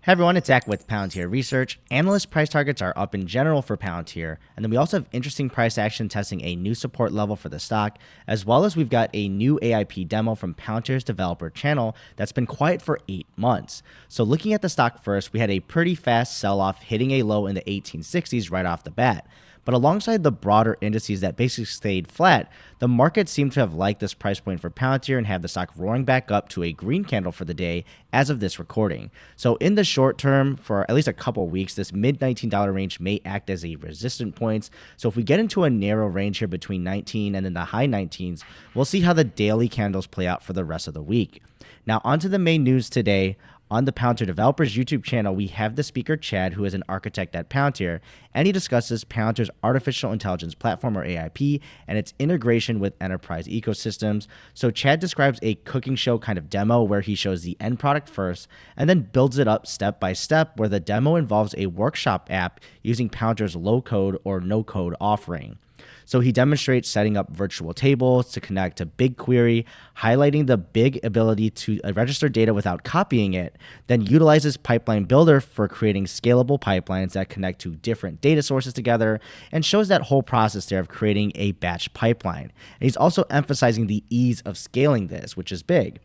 Hey everyone, it's Zach with Palantir Research. Analyst price targets are up in general for Palantir, and then we also have interesting price action testing a new support level for the stock, as well as we've got a new AIP demo from Palantir's developer channel that's been quiet for 8 months. So looking at the stock first, we had a pretty fast sell-off hitting a low in the 1860s right off the bat. But alongside the broader indices that basically stayed flat, the market seemed to have liked this price point for Palantir and have the stock roaring back up to a green candle for the day as of this recording. So in the short term, for at least a couple of weeks, this mid $19 range may act as a resistant point. So if we get into a narrow range here between 19 and then the high 19s, we'll see how the daily candles play out for the rest of the week. Now onto the main news today. On the Palantir Developers YouTube channel, we have the speaker Chad, who is an architect at Palantir, and he discusses Palantir's artificial intelligence platform, or AIP, and its integration with enterprise ecosystems. So Chad describes a cooking show kind of demo where he shows the end product first and then builds it up step by step, where the demo involves a workshop app using Palantir's low-code or no-code offering. So he demonstrates setting up virtual tables to connect to BigQuery, highlighting the big ability to register data without copying it, then utilizes Pipeline Builder for creating scalable pipelines that connect to different data sources together, and shows that whole process there of creating a batch pipeline. And he's also emphasizing the ease of scaling this, which is big.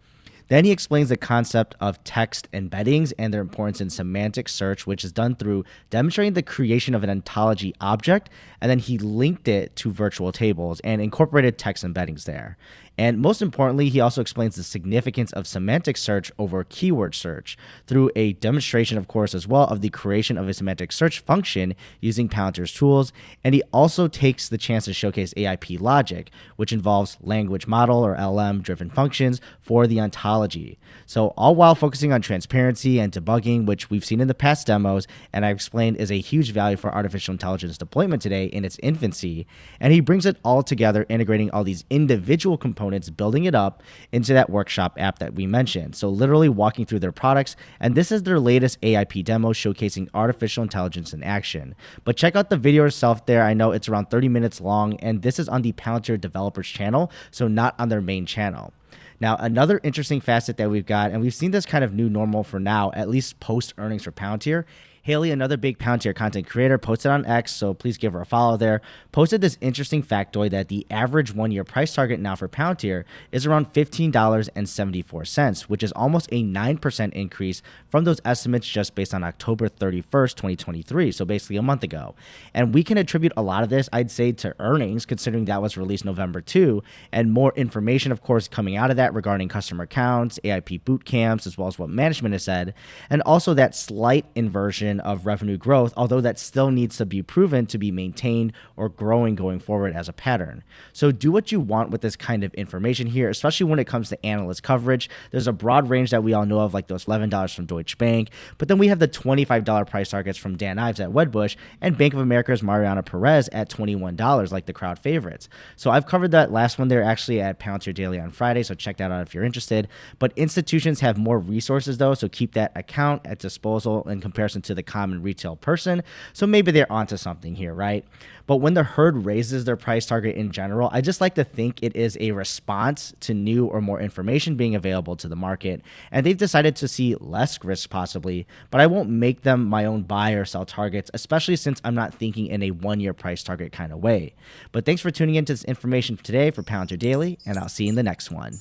Then he explains the concept of text embeddings and their importance in semantic search, which is done through demonstrating the creation of an ontology object, and then he linked it to virtual tables and incorporated text embeddings there. And most importantly, he also explains the significance of semantic search over keyword search through a demonstration, of course, as well, of the creation of a semantic search function using Palantir's tools. And he also takes the chance to showcase AIP logic, which involves language model or LM driven functions for the ontology. So all while focusing on transparency and debugging, which we've seen in the past demos, and I've explained is a huge value for artificial intelligence deployment today in its infancy. And he brings it all together, integrating all these individual components, building it up into that workshop app that we mentioned. So literally walking through their products, and this is their latest AIP demo showcasing artificial intelligence in action. But check out the video yourself there. I know it's around 30 minutes long, and this is on the Palantir Developers channel, so not on their main channel. Now, another interesting facet that we've got, and we've seen this kind of new normal for now, at least post earnings for Palantir. Haley, another big Palantir content creator, posted on X, so please give her a follow there, posted this interesting factoid that the average one-year price target now for Palantir is around $15.74, which is almost a 9% increase from those estimates just based on October 31st, 2023, so basically a month ago. And we can attribute a lot of this, I'd say, to earnings, considering that was released November 2, and more information, of course, coming out of that regarding customer counts, AIP boot camps, as well as what management has said, and also that slight inversion of revenue growth, although that still needs to be proven to be maintained or growing going forward as a pattern. So do what you want with this kind of information here, especially when it comes to analyst coverage. There's a broad range that we all know of, like those $11 from Deutsche Bank, but then we have the $25 price targets from Dan Ives at Wedbush and Bank of America's Mariana Perez at $21, like the crowd favorites. So I've covered that last one there actually at Palantir Daily on Friday, so check that out if you're interested. But institutions have more resources though, so keep that account at disposal in comparison to the common retail person. So maybe they're onto something here, right? But when the herd raises their price target in general, I just like to think it is a response to new or more information being available to the market. And they've decided to see less risk possibly, but I won't make them my own buy or sell targets, especially since I'm not thinking in a one-year price target kind of way. But thanks for tuning into this information today for Palantir Daily, and I'll see you in the next one.